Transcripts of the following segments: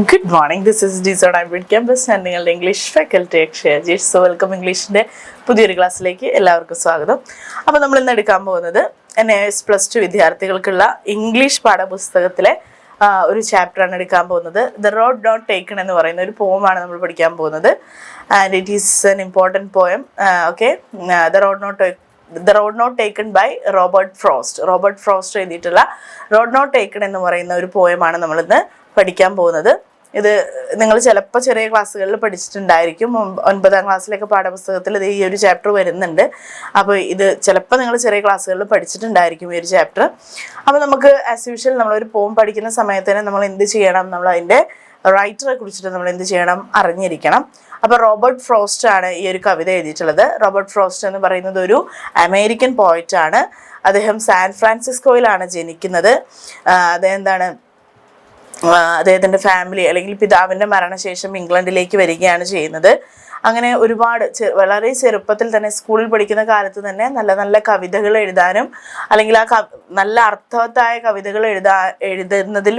Good morning. This is Dizon. I'm with campus and നിങ്ങളുടെ English faculty അക്ഷയജീഷ്. So welcome ഇംഗ്ലീഷിൻ്റെ പുതിയൊരു ക്ലാസ്സിലേക്ക് എല്ലാവർക്കും സ്വാഗതം. അപ്പോൾ നമ്മൾ ഇന്ന് എടുക്കാൻ പോകുന്നത് NAS+2 വിദ്യാർത്ഥികൾക്കുള്ള ഇംഗ്ലീഷ് പാഠപുസ്തകത്തിലെ ഒരു ചാപ്റ്ററാണ് എടുക്കാൻ പോകുന്നത്. ദ റോഡ് നോട്ട് ടേക്കൺ എന്ന് പറയുന്ന ഒരു പോമാണ് നമ്മൾ പഠിക്കാൻ പോകുന്നത്. And it is an important poem. Okay, the road not taken by Robert Frost എഴുതിയിട്ടുള്ള റോഡ് നോട്ട് ടേക്കൺ എന്ന് പറയുന്ന ഒരു പോയമാണ് നമ്മളിന്ന് പഠിക്കാൻ പോകുന്നത്. ഇത് നിങ്ങൾ ചിലപ്പോൾ ചെറിയ ക്ലാസ്സുകളിൽ പഠിച്ചിട്ടുണ്ടായിരിക്കും. 9ാം ക്ലാസ്സിലൊക്കെ പാഠപുസ്തകത്തിൽ ഇത് ഈ ഒരു ചാപ്റ്റർ വരുന്നുണ്ട്. അപ്പോൾ ഇത് ചിലപ്പോൾ നിങ്ങൾ ചെറിയ ക്ലാസ്സുകളിൽ പഠിച്ചിട്ടുണ്ടായിരിക്കും ഈ ഒരു ചാപ്റ്റർ. അപ്പോൾ നമുക്ക് ആസ് യൂഷ്വൽ നമ്മളൊരു പോം പഠിക്കുന്ന സമയത്ത് തന്നെ നമ്മൾ എന്ത് ചെയ്യണം, നമ്മൾ അതിൻ്റെ റൈറ്ററെ കുറിച്ചിട്ട് നമ്മൾ എന്ത് ചെയ്യണം, അറിഞ്ഞിരിക്കണം. അപ്പോൾ റോബർട്ട് ഫ്രോസ്റ്റ് ആണ് ഈ ഒരു കവിത എഴുതിയിട്ടുള്ളത്. റോബർട്ട് ഫ്രോസ്റ്റ് എന്ന് പറയുന്നത് ഒരു അമേരിക്കൻ പോയറ്റാണ്. അദ്ദേഹം സാൻ ഫ്രാൻസിസ്കോയിലാണ് ജനിക്കുന്നത്. അദ്ദേഹത്തിൻ്റെ ഫാമിലി അല്ലെങ്കിൽ പിതാവിൻ്റെ മരണശേഷം ഇംഗ്ലണ്ടിലേക്ക് വരികയാണ് ചെയ്യുന്നത്. അങ്ങനെ ഒരുപാട് വളരെ ചെറുപ്പത്തിൽ തന്നെ സ്കൂളിൽ പഠിക്കുന്ന കാലത്ത് തന്നെ നല്ല നല്ല കവിതകൾ എഴുതാനും അല്ലെങ്കിൽ നല്ല അർത്ഥവത്തായ കവിതകൾ എഴുതുന്നതിൽ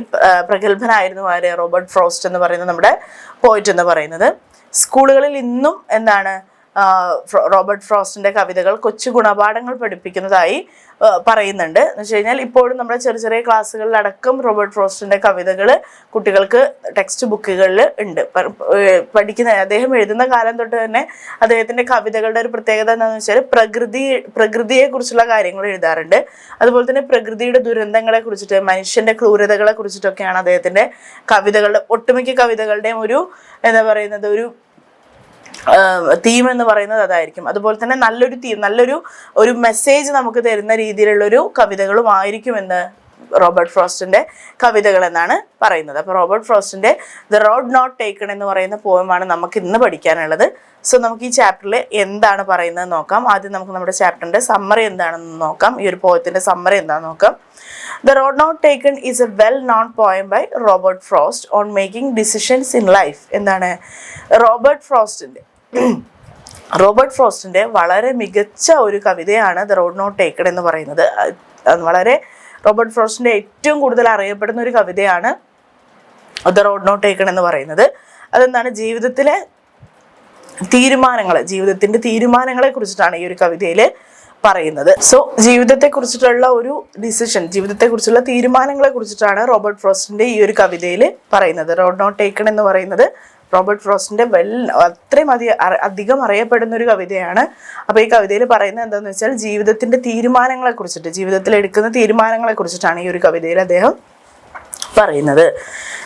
പ്രഗത്ഭനായിരുന്നു റോബർട്ട് ഫ്രോസ്റ്റ് എന്ന് പറയുന്നത്, നമ്മുടെ പോയിറ്റ് എന്ന് പറയുന്നത്. സ്കൂളുകളിൽ ഇന്നും റോബർട്ട് ഫ്രോസ്റ്റിൻ്റെ കവിതകൾ കൊച്ചു ഗുണപാഠങ്ങൾ പഠിപ്പിക്കുന്നതായി പറയുന്നുണ്ട്. എന്ന് വെച്ച് കഴിഞ്ഞാൽ ഇപ്പോഴും നമ്മുടെ ചെറിയ ചെറിയ ക്ലാസ്സുകളിലടക്കം റോബർട്ട് ഫ്രോസ്റ്റിൻ്റെ കവിതകൾ കുട്ടികൾക്ക് ടെക്സ്റ്റ് ബുക്കുകളിൽ ഉണ്ട്. അദ്ദേഹം എഴുതുന്ന കാലം തൊട്ട് തന്നെ അദ്ദേഹത്തിൻ്റെ കവിതകളുടെ ഒരു പ്രത്യേകത എന്താണെന്ന് വെച്ചാൽ പ്രകൃതിയെക്കുറിച്ചുള്ള കാര്യങ്ങൾ എഴുതാറുണ്ട്. അതുപോലെ തന്നെ പ്രകൃതിയുടെ ദുരന്തങ്ങളെ കുറിച്ചിട്ട്, മനുഷ്യൻ്റെ ക്രൂരതകളെ കുറിച്ചിട്ടൊക്കെയാണ് അദ്ദേഹത്തിൻ്റെ കവിതകളുടെ ഒട്ടുമിക്ക കവിതകളുടെയും ഒരു ഒരു തീം എന്ന് പറയുന്നത് അതായിരിക്കും. അതുപോലെ തന്നെ നല്ലൊരു മെസ്സേജ് നമുക്ക് തരുന്ന രീതിയിലുള്ളൊരു കവിതകളുമായിരിക്കുമെന്ന് റോബർട്ട് ഫ്രോസ്റ്റിൻ്റെ കവിതകൾ എന്നാണ് പറയുന്നത്. അപ്പോൾ റോബർട്ട് ഫ്രോസ്റ്റിൻ്റെ ദ റോഡ് നോട്ട് ടേക്കൺ എന്ന് പറയുന്ന പോയമാണ് നമുക്ക് ഇന്ന് പഠിക്കാനുള്ളത്. സോ നമുക്ക് ഈ ചാപ്റ്ററിൽ എന്താണ് പറയുന്നത് നോക്കാം. ആദ്യം നമുക്ക് നമ്മുടെ ചാപ്റ്ററിൻ്റെ സമ്മറി എന്താണെന്ന് നോക്കാം. ഈ ഒരു പോയത്തിൻ്റെ സമ്മറി എന്താണെന്ന് നോക്കാം. The road not taken is a well-known poem by Robert Frost on making decisions in life. എന്താണ് റോബർട്ട് ഫ്രോസ്റ്റിൻ്റെ വളരെ മികച്ച ഒരു കവിതയാണ് ദ റോഡ് നോട്ട് ടേക്കൺ എന്ന് പറയുന്നത്. റോബർട്ട് ഫ്രോസ്റ്റിൻ്റെ ഏറ്റവും കൂടുതൽ അറിയപ്പെടുന്ന ഒരു കവിതയാണ് ദ റോഡ് നോട്ട് ടേക്കൺ എന്ന് പറയുന്നത്. അതെന്താണ്, ജീവിതത്തിൻ്റെ തീരുമാനങ്ങളെ കുറിച്ചിട്ടാണ് ഈ ഒരു കവിതയിൽ പറയുന്നത്. സോ ജീവിതത്തെക്കുറിച്ചിട്ടുള്ള ഒരു ജീവിതത്തെക്കുറിച്ചുള്ള തീരുമാനങ്ങളെ കുറിച്ചിട്ടാണ് റോബർട്ട് ഫ്രോസ്റ്റിൻ്റെ ഈ ഒരു കവിതയിൽ പറയുന്നത്. റോഡ് നോട്ട് ടേക്കൺ എന്ന് പറയുന്നത് റോബർട്ട് ഫ്രോസ്റ്റിൻ്റെ അത്രയും അധികം അറിയപ്പെടുന്ന ഒരു കവിതയാണ്. അപ്പോൾ ഈ കവിതയിൽ പറയുന്നത് എന്താണെന്ന് വെച്ചാൽ ജീവിതത്തിൻ്റെ തീരുമാനങ്ങളെ കുറിച്ചിട്ട്, ജീവിതത്തിൽ എടുക്കുന്ന തീരുമാനങ്ങളെ കുറിച്ചിട്ടാണ് ഈ ഒരു കവിതയിൽ അദ്ദേഹം പറയുന്നത്.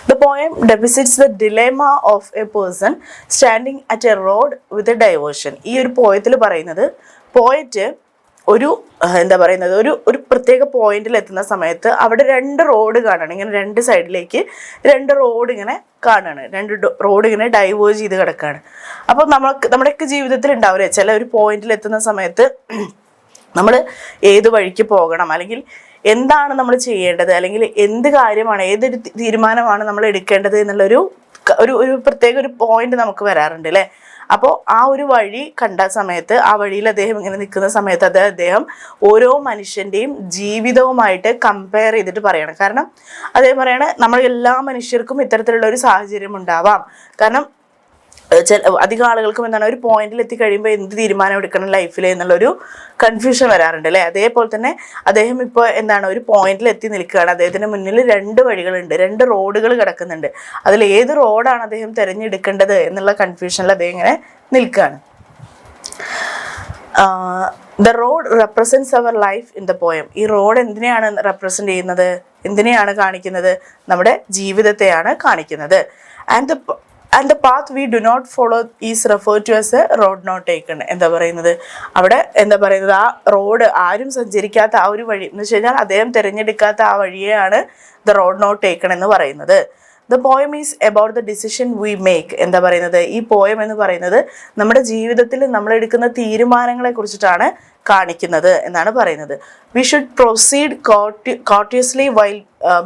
The poem depicts the dilemma of a person standing at a road with a diversion. ഈ ഒരു പോയത്തിൽ പറയുന്നത്, പോയറ്റ് ഒരു പ്രത്യേക പോയിന്റിൽ എത്തുന്ന സമയത്ത് അവിടെ 2 റോഡ് കാണണം. ഇങ്ങനെ 2 സൈഡിലേക്ക് 2 റോഡ് ഇങ്ങനെ കാണുകയാണ്. 2 റോഡ് ഇങ്ങനെ ഡൈവേർജ് ചെയ്ത് കിടക്കുകയാണ്. അപ്പോൾ നമ്മുടെയൊക്കെ ജീവിതത്തിൽ ഉണ്ടാവില്ലേ, ചില ഒരു പോയിന്റിൽ എത്തുന്ന സമയത്ത് നമ്മൾ ഏത് വഴിക്ക് പോകണം, അല്ലെങ്കിൽ എന്താണ് നമ്മൾ ചെയ്യേണ്ടത്, അല്ലെങ്കിൽ എന്ത് കാര്യമാണ്, ഏതൊരു തീരുമാനമാണ് നമ്മൾ എടുക്കേണ്ടത് എന്നുള്ളൊരു പ്രത്യേക ഒരു പോയിന്റ് നമുക്ക് വരാറുണ്ട് അല്ലേ. അപ്പോൾ ആ ഒരു വഴി കണ്ട സമയത്ത്, ആ വഴിയിൽ അദ്ദേഹം ഇങ്ങനെ നിൽക്കുന്ന സമയത്ത് അദ്ദേഹം ഓരോ മനുഷ്യൻ്റെയും ജീവിതവുമായിട്ട് കമ്പയർ ചെയ്തിട്ട് പറയണം. കാരണം അദ്ദേഹം പറയണ നമ്മൾ എല്ലാ മനുഷ്യർക്കും ഇത്തരത്തിലുള്ള ഒരു സാഹചര്യം ഉണ്ടാവാം. കാരണം അധികം ആളുകൾക്കും ഒരു പോയിന്റിൽ എത്തിക്കഴിയുമ്പോൾ എന്ത് തീരുമാനം എടുക്കണം ലൈഫിൽ എന്നുള്ളൊരു കൺഫ്യൂഷൻ വരാറുണ്ട് അല്ലേ. അതേപോലെ തന്നെ അദ്ദേഹം ഇപ്പോൾ ഒരു പോയിന്റിൽ എത്തി നിൽക്കുകയാണ്. അദ്ദേഹത്തിന് മുന്നിൽ 2 വഴികളുണ്ട്, 2 റോഡുകൾ കിടക്കുന്നുണ്ട്. അതിൽ ഏത് റോഡാണ് അദ്ദേഹം തിരഞ്ഞെടുക്കേണ്ടത് എന്നുള്ള കൺഫ്യൂഷനിൽ അദ്ദേഹം ഇങ്ങനെ നിൽക്കുകയാണ്. The road represents our life in the poem. ഈ റോഡ് എന്തിനെയാണ് റെപ്രസെൻ്റ് ചെയ്യുന്നത്, എന്തിനെയാണ് കാണിക്കുന്നത്, നമ്മുടെ ജീവിതത്തെയാണ് കാണിക്കുന്നത്. And the path we do not follow is referred to as a road not taken. അവിടെ ആ റോഡ് ആരും സഞ്ചരിക്കാത്ത ആ ഒരു വഴി എന്ന് വെച്ച് കഴിഞ്ഞാൽ അദ്ദേഹം തിരഞ്ഞെടുക്കാത്ത ആ വഴിയെയാണ് ദ റോഡ് നോട്ട് ടേക്കൺ എന്ന് പറയുന്നത്. The poem is about the decision we make. ഈ പോയം എന്ന് പറയുന്നത് നമ്മുടെ ജീവിതത്തിൽ നമ്മൾ എടുക്കുന്ന തീരുമാനങ്ങളെ കുറിച്ചിട്ടാണ് കാണിക്കുന്നത് എന്നാണ് പറയുന്നത്. We should proceed courteously while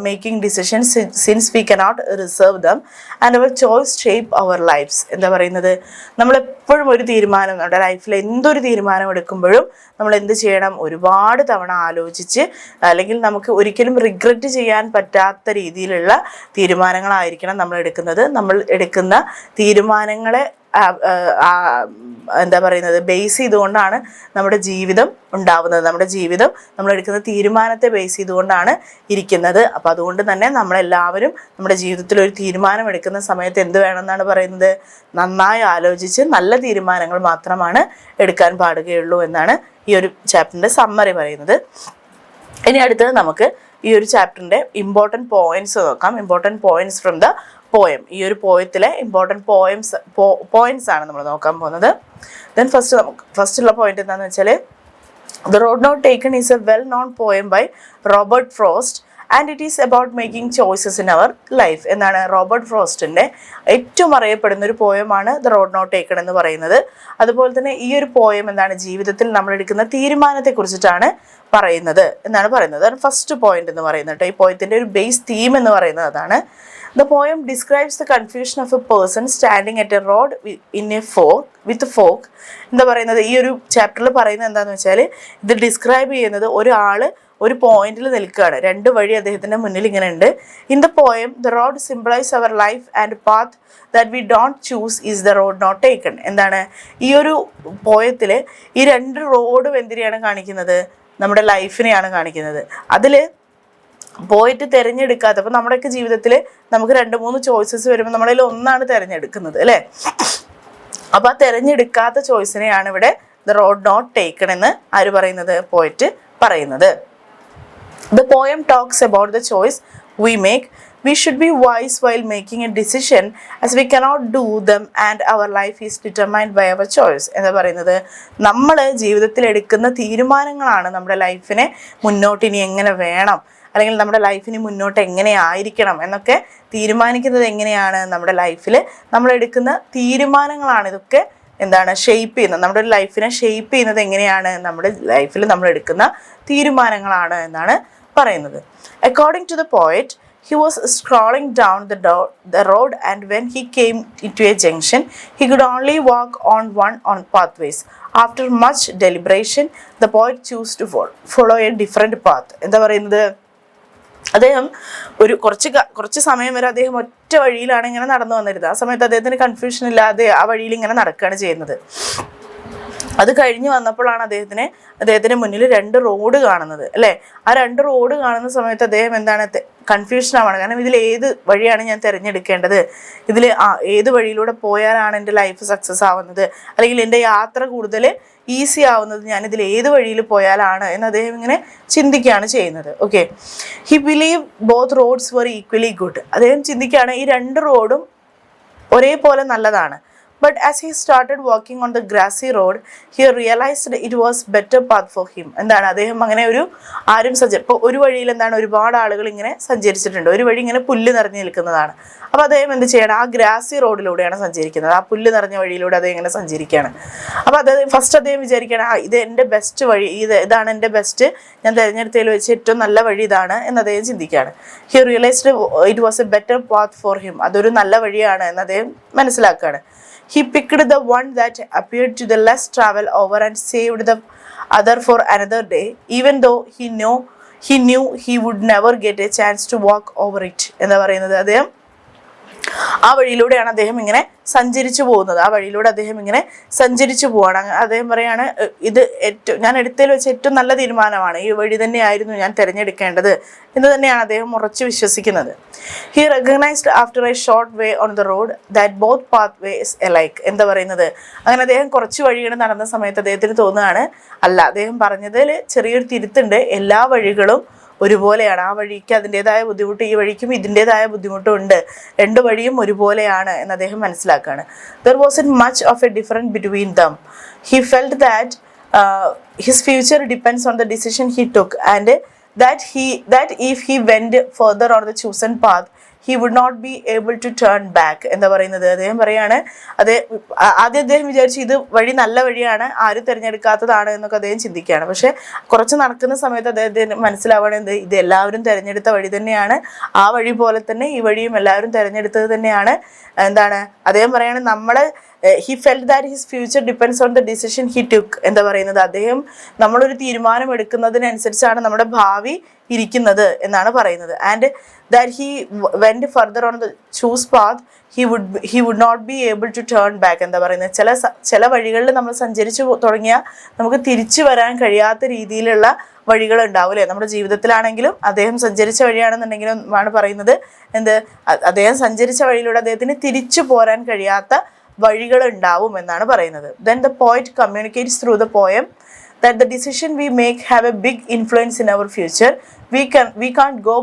making decisions since we cannot reserve them and our choice shape our lifes. എന്താ പറയുന്നത്, നമ്മളെപ്പോഴും ഒരു തീരുമാനം, നമ്മുടെ ലൈഫിൽ എന്തൊരു തീരുമാനം എടുക്കുമ്പോഴും നമ്മൾ എന്ത് ചെയ്യണം, ഒരുപാട് തവണ ആലോചിച്ച്, അല്ലെങ്കിൽ നമുക്ക് ഒരിക്കലും റിഗ്രറ്റ് ചെയ്യാൻ പറ്റാത്ത രീതിയിലുള്ള തീരുമാനങ്ങളായിരിക്കണം നമ്മൾ എടുക്കുന്നത്. നമ്മൾ എടുക്കുന്ന തീരുമാനങ്ങളെ എന്താ പറയുന്നത്, ബേസ് ചെയ്തുകൊണ്ടാണ് നമ്മുടെ ജീവിതം ഉണ്ടാവുന്നത്. നമ്മുടെ ജീവിതം നമ്മൾ എടുക്കുന്ന തീരുമാനത്തെ ബേസ് ചെയ്തുകൊണ്ടാണ് ഇരിക്കുന്നത്. അപ്പോൾ അതുകൊണ്ട് തന്നെ നമ്മളെല്ലാവരും നമ്മുടെ ജീവിതത്തിൽ ഒരു തീരുമാനം എടുക്കുന്ന സമയത്ത് എന്ത് വേണമെന്നാണ് പറയുന്നത്, നന്നായി ആലോചിച്ച് നല്ല തീരുമാനങ്ങൾ മാത്രമാണ് എടുക്കാൻ പാടുകയുള്ളൂ എന്നാണ് ഈ ഒരു ചാപ്റ്ററിൻ്റെ സമ്മറി പറയുന്നത്. ഇനി അടുത്തത് നമുക്ക് ഈ ഒരു ചാപ്റ്ററിൻ്റെ ഇമ്പോർട്ടൻറ്റ് പോയിന്റ്സ് നോക്കാം. Important points from the poem. ഈ ഒരു പോയത്തിലെ ഇമ്പോർട്ടൻറ്റ് പോയിന്റ്സ് ആണ് നമ്മൾ നോക്കാൻ പോകുന്നത്. ദെൻ ഫസ്റ്റുള്ള പോയിന്റ് എന്താണെന്ന് വെച്ചാൽ, the road not taken is a well known poem by Robert Frost and it is about making choices in our life എന്നാണ്. റോബർട്ട് ഫ്രോസ്റ്റിൻ്റെ ഏറ്റവും അറിയപ്പെടുന്ന ഒരു പോയമാണ് ദ റോഡ് നോട്ട് ടേക്കൺ എന്ന് പറയുന്നത്. അതുപോലെ തന്നെ ഈ ഒരു പോയം എന്താണ്, ജീവിതത്തിൽ നമ്മൾ എടുക്കുന്ന തീരുമാനത്തെക്കുറിച്ചിട്ടാണ് പറയുന്നത് എന്നാണ് പറയുന്നത്. അതാണ് ഫസ്റ്റ് പോയിന്റ് എന്ന് പറയുന്നത്. ഈ പോയത്തിൻ്റെ ഒരു ബേസ് തീം എന്ന് പറയുന്നത് അതാണ്. The poem describes the confusion of a person standing at a road with a fork. എന്താ പറയുന്നത്, ഈ ഒരു ചാപ്റ്ററിൽ പറയുന്നത് എന്താണെന്ന് വെച്ചാൽ, ഇത് ഡിസ്ക്രൈബ് ചെയ്യുന്നത് ഒരാൾ ഒരു പോയിന്റിൽ നിൽക്കുകയാണ്, രണ്ട് വഴി അദ്ദേഹത്തിൻ്റെ മുന്നിൽ ഇങ്ങനെ ഉണ്ട്. In the poem the road symbolise our life and path that we don't choose is the road not taken. എന്താണ്, ഈ ഒരു പോയത്തിൽ ഈ രണ്ട് റോഡും എന്തിനെയാണ് കാണിക്കുന്നത്, നമ്മുടെ ലൈഫിനെയാണ് കാണിക്കുന്നത്. അതിൽ പോയിട്ട് തിരഞ്ഞെടുക്കാത്ത, അപ്പോൾ നമ്മുടെയൊക്കെ ജീവിതത്തിൽ നമുക്ക് 2-3 ചോയ്സസ് വരുമ്പോൾ നമ്മളതിൽ ഒന്നാണ് തിരഞ്ഞെടുക്കുന്നത് അല്ലേ. അപ്പോൾ ആ തിരഞ്ഞെടുക്കാത്ത ചോയ്സിനെയാണ് ഇവിടെ ദ റോഡ് നോട്ട് ടേക്കൺ എന്ന് ആര് പറയുന്നത്, പോയിട്ട് പറയുന്നത്. The poem talks about the choice we make. We should be wise while making a decision as we cannot do them and our life is determined by our choice. എന്താ പറയുന്നത്, നമ്മൾ ജീവിതത്തിൽ എടുക്കുന്ന തീരുമാനങ്ങളാണ് നമ്മുടെ ലൈഫിനെ മുന്നോട്ട് ഇനി എങ്ങനെ വേണം, അല്ലെങ്കിൽ നമ്മുടെ ലൈഫിന് മുന്നോട്ട് എങ്ങനെ ആയിരിക്കണം എന്നൊക്കെ തീരുമാനിക്കുന്നത് എങ്ങനെയാണ്, നമ്മുടെ ലൈഫിൽ നമ്മൾ എടുക്കുന്ന തീരുമാനങ്ങളാണ് ഇതൊക്കെ എന്താണ് ഷെയ്പ്പ് ചെയ്യുന്നത്. നമ്മുടെ ലൈഫിനെ ഷെയ്പ്പ് ചെയ്യുന്നത് എങ്ങനെയാണ്, നമ്മുടെ ലൈഫിൽ നമ്മൾ എടുക്കുന്ന തീരുമാനങ്ങളാണ് എന്നാണ് പറയുന്നത്. According to the poet, he was scrolling down the road and when he came into a junction he could only walk on pathways. After much deliberation the poet chose to follow a different path. എന്താ പറയുന്നത്, അദ്ദേഹം ഒരു കുറച്ച് സമയം വരെ അദ്ദേഹം ഒറ്റ വഴിയിലാണ് ഇങ്ങനെ നടന്നു വന്നിരുന്നത്. ആ സമയത്ത് അദ്ദേഹത്തിന് കൺഫ്യൂഷൻ ഇല്ലാതെ ആ വഴിയിൽ ഇങ്ങനെ നടക്കുകയാണ് ചെയ്യുന്നത്. അത് കഴിഞ്ഞ് വന്നപ്പോഴാണ് അദ്ദേഹത്തിന് മുന്നിൽ 2 റോഡ് കാണുന്നത് അല്ലേ. ആ 2 റോഡ് കാണുന്ന സമയത്ത് അദ്ദേഹം എന്താണ്, കൺഫ്യൂഷനാണ്. കാരണം ഇതിൽ ഏത് വഴിയാണ് ഞാൻ തിരഞ്ഞെടുക്കേണ്ടത്, ഇതിൽ ഏത് വഴിയിലൂടെ പോയാലാണ് എൻ്റെ ലൈഫ് സക്സസ് ആവുന്നത്, അല്ലെങ്കിൽ എൻ്റെ യാത്ര കൂടുതൽ ഈസി ആവുന്നത് ഞാനിതിൽ ഏത് വഴിയിൽ പോയാലാണ് എന്ന് അദ്ദേഹം ഇങ്ങനെ ചിന്തിക്കുകയാണ് ചെയ്യുന്നത്. Okay, he believe both roads were equally good. അദ്ദേഹം ചിന്തിക്കുകയാണ് ഈ 2 റോഡും ഒരേപോലെ നല്ലതാണ്. But as he started walking on the grassy road, he realized it was better path for him. എന്താണ്, അദ്ദേഹം അങ്ങനെ ഇപ്പോൾ ഒരു വഴിയിൽ എന്താണ്, ഒരുപാട് ആളുകൾ ഇങ്ങനെ സഞ്ചരിച്ചിട്ടുണ്ട്. ഒരു വഴി ഇങ്ങനെ പുല്ല് നിറഞ്ഞു നിൽക്കുന്നതാണ്. അപ്പോൾ അദ്ദേഹം എന്ത് ചെയ്യണം, ആ ഗ്രാസി റോഡിലൂടെയാണ് സഞ്ചരിക്കുന്നത്. ആ പുല്ല് നിറഞ്ഞ വഴിയിലൂടെ അദ്ദേഹം ഇങ്ങനെ സഞ്ചരിക്കുകയാണ്. അപ്പോൾ ഫസ്റ്റ് അദ്ദേഹം വിചാരിക്കുകയാണ്, ഇത് എൻ്റെ ബെസ്റ്റ് വഴി, ഇതാണ് എൻ്റെ ബെസ്റ്റ്, ഞാൻ തിരഞ്ഞെടുത്തതിൽ വെച്ച് ഏറ്റവും നല്ല വഴി ഇതാണ് എന്ന് അദ്ദേഹം ചിന്തിക്കുകയാണ്. He realised it was a better path for him. അതൊരു നല്ല വഴിയാണ് എന്ന് അദ്ദേഹം മനസ്സിലാക്കുകയാണ്. He picked the one that appeared to the less travel over and saved the other for another day, even though he knew he would never get a chance to walk over it. എന്താ പറയുന്നത്, അദ്ദേഹം ആ വഴിയിലൂടെയാണ് അദ്ദേഹം ഇങ്ങനെ സഞ്ചരിച്ചു പോകുന്നത്. ആ വഴിയിലൂടെ അദ്ദേഹം ഇങ്ങനെ സഞ്ചരിച്ചു പോവാണ്. അദ്ദേഹം പറയാണ്, ഇത് ഞാൻ എടുത്തതിൽ വെച്ച് ഏറ്റവും നല്ല തീരുമാനമാണ്, ഈ വഴി തന്നെയായിരുന്നു ഞാൻ തിരഞ്ഞെടുക്കേണ്ടത് എന്ന് തന്നെയാണ് അദ്ദേഹം ഉറച്ചു വിശ്വസിക്കുന്നത്. He recognised after a short way on the road that both pathways alike. എന്താ പറയുന്നത്, അങ്ങനെ അദ്ദേഹം കുറച്ച് വഴികൾ നടന്ന സമയത്ത് അദ്ദേഹത്തിന് തോന്നുകയാണ്, അല്ല, അദ്ദേഹം പറഞ്ഞതിൽ ചെറിയൊരു തിരുത്തുണ്ട്, എല്ലാ വഴികളും ഒരുപോലെയാണ്. ആ വഴിക്ക് അതിൻ്റെതായ ബുദ്ധിമുട്ട്, ഈ വഴിക്കും ഇതിൻ്റെതായ ബുദ്ധിമുട്ടും ഉണ്ട്, 2 വഴിയും ഒരുപോലെയാണ് എന്ന് അദ്ദേഹം മനസ്സിലാക്കുകയാണ്. There wasn't much of a difference between them. He felt that his future depends on the decision he took and that if he went further on the chosen path he would not be able to turn back. എന്താ പറയുന്നത്, അദ്ദേഹം പറയാണ് ആദ്യം അദ്ദേഹം വിചാരിച്ചു ഇത് വഴി നല്ല വഴിയാണ്, ആരും തിരഞ്ഞെടുക്കാത്തതാണ് എന്നൊക്കെ അദ്ദേഹം ചിന്തിക്കുകയാണ്. പക്ഷെ കുറച്ച് നടക്കുന്ന സമയത്ത് അദ്ദേഹത്തിന് മനസ്സിലാവണത് ഇത് എല്ലാവരും തിരഞ്ഞെടുത്ത വഴി തന്നെയാണ്, ആ വഴി പോലെ തന്നെ ഈ വഴിയും എല്ലാവരും തിരഞ്ഞെടുത്തത് തന്നെയാണ്. എന്താണ് അദ്ദേഹം പറയാണ്, he felt that his future depends on the decision he took. എന്താ പറയുന്നത്, അദ്ദേഹം നമ്മളൊരു തീരുമാനം എടുക്കുന്നതിനനുസരിച്ചാണ് നമ്മുടെ ഭാവി ഇരിക്കുന്നത് എന്നാണ് പറയുന്നത്. And that he went further on the choose path, he would not be able to turn back. എന്താ പറയുന്നത്, ചില വഴികളിൽ നമ്മൾ സഞ്ചരിച്ചു തുടങ്ങിയാൽ നമുക്ക് തിരിച്ചു വരാൻ കഴിയാത്ത രീതിയിലുള്ള വഴികൾ ഉണ്ടാവില്ലേ നമ്മുടെ ജീവിതത്തിലാണെങ്കിലും. അദ്ദേഹം സഞ്ചരിച്ച വഴിയാണെന്നുണ്ടെങ്കിലും ആണ് പറയുന്നത്, അദ്ദേഹം സഞ്ചരിച്ച വഴിയിലൂടെ അദ്ദേഹത്തിന് തിരിച്ചു പോരാൻ കഴിയാത്ത വഴികൾ ഉണ്ടാവും എന്നാണ് പറയുന്നത്. Then the poet communicates through the poem that the decision we make have a big influence in our future. We can't go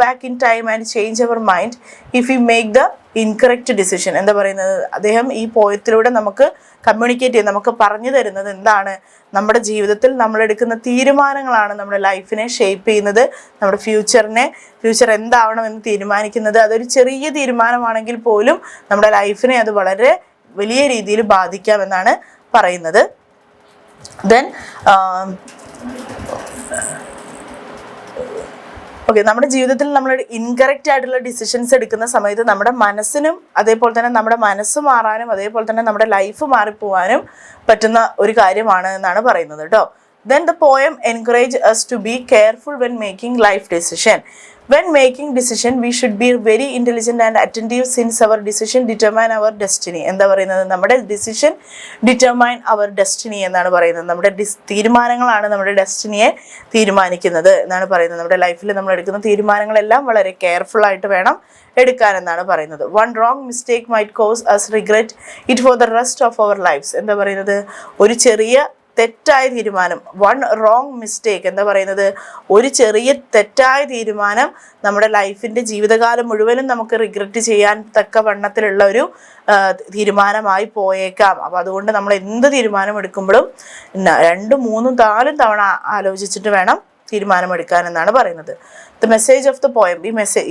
back in time and change our mind if we make the incorrect decision. എന്താ പറയുന്നത്, അദ്ദേഹം ഈ പോയത്തിലൂടെ നമുക്ക് communicate ചെയ്യും, നമുക്ക് പറഞ്ഞു തരുന്നത് എന്താണ്, നമ്മുടെ ജീവിതത്തിൽ നമ്മൾ എടുക്കുന്ന തീരുമാനങ്ങളാണ് നമ്മുടെ ലൈഫിനെ ഷേപ്പ് ചെയ്യുന്നത്, നമ്മുടെ ഫ്യൂച്ചർ എന്താവണമെന്ന് തീരുമാനിക്കുന്നത്. അതൊരു ചെറിയ തീരുമാനമാണെങ്കിൽ പോലും നമ്മുടെ ലൈഫിനെ അത് വളരെ വലിയ രീതിയിൽ ബാധിക്കാമെന്നാണ് പറയുന്നത്. ദെൻ നമ്മുടെ ജീവിതത്തിൽ നമ്മൾ ഇൻകറക്റ്റ് ആയിട്ടുള്ള ഡിസിഷൻസ് എടുക്കുന്ന സമയത്ത് നമ്മുടെ മനസ്സിനും അതേപോലെ തന്നെ നമ്മുടെ മനസ്സ് മാറാനും അതേപോലെ തന്നെ നമ്മുടെ ലൈഫ് മാറിപ്പോവാനും പറ്റുന്ന ഒരു കാര്യമാണ് എന്നാണ് പറയുന്നത് കേട്ടോ. Then the poem encourages us to be careful when making life decision. When making decision, we should be very intelligent and attentive since our decision determine our destiny. എന്താ പറയുന്നത്, നമ്മുടെ decision determine our destiny എന്നാണ് പറയുന്നത്. നമ്മുടെ തീരുമാനങ്ങളാണ് നമ്മുടെ ഡെസ്റ്റിനിയെ തീരുമാനിക്കുന്നത് എന്നാണ് പറയുന്നത്. നമ്മുടെ ലൈഫിൽ നമ്മൾ എടുക്കുന്ന തീരുമാനങ്ങളെല്ലാം വളരെ കെയർഫുൾ ആയിട്ട് വേണം എടുക്കാൻ എന്നാണ് പറയുന്നത്. One wrong mistake might cause us regret it for the rest of our lives. എന്താ പറയുന്നത്, ഒരു ചെറിയ തെറ്റായ തീരുമാനം, വൺ റോങ് മിസ്റ്റേക്ക് എന്താ പറയുന്നത്, ഒരു ചെറിയ തെറ്റായ തീരുമാനം നമ്മുടെ ലൈഫിൻ്റെ ജീവിതകാലം മുഴുവനും നമുക്ക് റിഗ്രറ്റ് ചെയ്യാൻ തക്ക വണ്ണത്തിലുള്ള ഒരു തീരുമാനമായി പോയേക്കാം. അപ്പോൾ അതുകൊണ്ട് നമ്മൾ എന്ത് തീരുമാനം എടുക്കുമ്പോഴും 2, 3, 4 തവണ ആലോചിച്ചിട്ട് വേണം തീരുമാനമെടുക്കാൻ എന്നാണ് പറയുന്നത്. The message of the poem,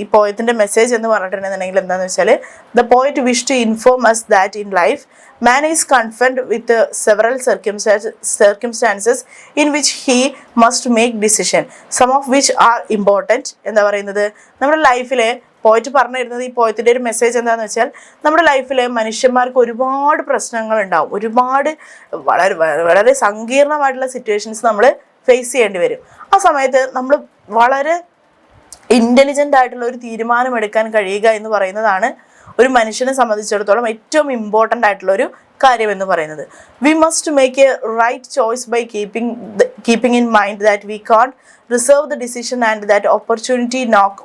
ഈ പോയത്തിൻ്റെ മെസ്സേജ് എന്ന് പറഞ്ഞിട്ടുണ്ടെന്നുണ്ടെങ്കിൽ എന്താണെന്ന് വെച്ചാൽ, the poet wish to inform us that in life man is confronted with several circumstances in which he must make decision, some of which are important. എന്താ പറയുന്നത്, നമ്മുടെ ലൈഫിലെ പോയിട്ട് പറഞ്ഞു തരുന്നത്, ഈ പോയത്തിൻ്റെ ഒരു മെസ്സേജ് എന്താണെന്ന് വെച്ചാൽ, നമ്മുടെ ലൈഫിൽ മനുഷ്യന്മാർക്ക് ഒരുപാട് പ്രശ്നങ്ങൾ ഉണ്ടാവും, ഒരുപാട് വളരെ സങ്കീർണമായിട്ടുള്ള സിറ്റുവേഷൻസ് നമ്മൾ ഫേസ് ചെയ്യേണ്ടി വരും. ആ സമയത്ത് നമ്മൾ വളരെ ഇൻ്റലിജൻ്റ് ആയിട്ടുള്ള ഒരു തീരുമാനം എടുക്കാൻ കഴിയുക എന്ന് പറയുന്നതാണ് ഒരു മനുഷ്യനെ സംബന്ധിച്ചിടത്തോളം ഏറ്റവും ഇമ്പോർട്ടൻ്റ് ആയിട്ടുള്ള ഒരു കാര്യം എന്ന് പറയുന്നത്. We must make a right choice by keeping in mind that we can't reserve the decision and that opportunity knock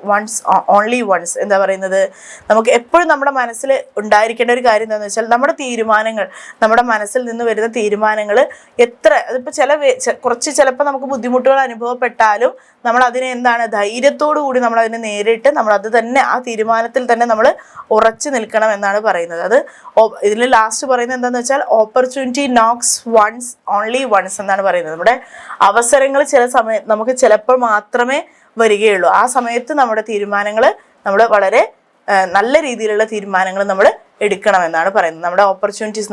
only once. എന്താ പറയുന്നത്, നമുക്ക് എപ്പോഴും നമ്മുടെ മനസ്സിൽ ഉണ്ടായിരിക്കേണ്ട ഒരു കാര്യം എന്താണെന്ന് വെച്ചാൽ, നമ്മുടെ തീരുമാനങ്ങൾ, നമ്മുടെ മനസ്സിൽ നിന്ന് വരുന്ന തീരുമാനങ്ങൾ അതിപ്പോൾ കുറച്ച് ചിലപ്പോൾ നമുക്ക് ബുദ്ധിമുട്ടുകൾ അനുഭവപ്പെട്ടാലും നമ്മൾ അതിനെ ധൈര്യത്തോടു കൂടി നമ്മൾ അതിനെ നേരിട്ട് അത് തന്നെ ആ തീരുമാനത്തിൽ തന്നെ നമ്മൾ ഉറച്ചു നിൽക്കണം എന്നാണ് പറയുന്നത്. അത് ഇതിൽ ലാസ്റ്റ് പറയുന്നത് എന്താണെന്ന് വെച്ചാൽ, ഓപ്പർച്യൂണിറ്റി നോക്സ് ഓൺലി വൺസ് എന്നാണ് പറയുന്നത്. നമ്മുടെ അവസരങ്ങൾ ചില സമയം നമുക്ക് ചിലപ്പോൾ മാത്രമേ വരികയുള്ളൂ. ആ സമയത്ത് നമ്മുടെ തീരുമാനങ്ങൾ നമ്മൾ വളരെ നല്ല രീതിയിലുള്ള തീരുമാനങ്ങൾ നമ്മൾ എടുക്കണമെന്നാണ് പറയുന്നത്. നമ്മുടെ ഓപ്പർച്യൂണിറ്റീസ്,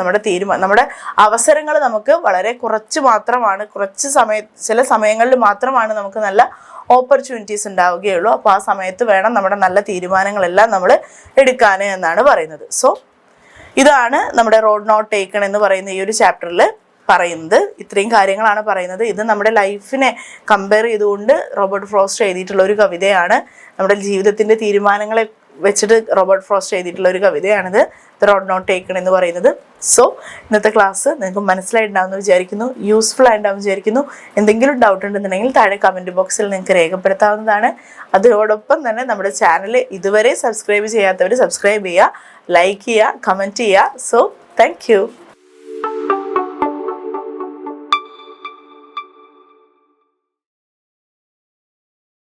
നമ്മുടെ അവസരങ്ങൾ നമുക്ക് വളരെ ചില സമയങ്ങളിൽ മാത്രമാണ് നമുക്ക് നല്ല ഓപ്പർച്യൂണിറ്റീസ് ഉണ്ടാവുകയുള്ളൂ. അപ്പോൾ ആ സമയത്ത് വേണം നമ്മുടെ നല്ല തീരുമാനങ്ങളെല്ലാം നമ്മൾ എടുക്കാൻ എന്നാണ് പറയുന്നത്. സോ ഇതാണ് നമ്മുടെ റോഡ് നോട്ട് ടേക്കൺ എന്ന് പറയുന്ന ഈ ഒരു ചാപ്റ്ററിൽ പറയുന്നത്. ഇത്രയും കാര്യങ്ങളാണ് പറയുന്നത്. ഇത് നമ്മുടെ ലൈഫിനെ കമ്പയർ ചെയ്തുകൊണ്ട് റോബർട്ട് ഫ്രോസ്റ്റ് എഴുതിയിട്ടുള്ള ഒരു കവിതയാണ്. നമ്മുടെ ജീവിതത്തിൻ്റെ തീരുമാനങ്ങളെ വെച്ചിട്ട് റോബർട്ട് ഫ്രോസ്റ്റ് എഴുതിയിട്ടുള്ള ഒരു കവിതയാണിത്, ദ റോഡ് നോട്ട് ടേക്കൺ എന്ന് പറയുന്നത്. സോ ഇന്നത്തെ ക്ലാസ് നിങ്ങൾക്ക് മനസ്സിലായിട്ടുണ്ടാവുമെന്ന് വിചാരിക്കുന്നു, യൂസ്ഫുൾ ആയിട്ടുണ്ടാവും വിചാരിക്കുന്നു. എന്തെങ്കിലും ഡൗട്ട് ഉണ്ടെന്നുണ്ടെങ്കിൽ താഴെ കമൻറ്റ് ബോക്സിൽ നിങ്ങൾക്ക് രേഖപ്പെടുത്താവുന്നതാണ്. അതോടൊപ്പം തന്നെ നമ്മുടെ ചാനൽ ഇതുവരെ സബ്സ്ക്രൈബ് ചെയ്യാത്തവർ സബ്സ്ക്രൈബ് ചെയ്യുക, ലൈക്ക് ചെയ്യുക, കമൻറ്റ് ചെയ്യുക. So thank you.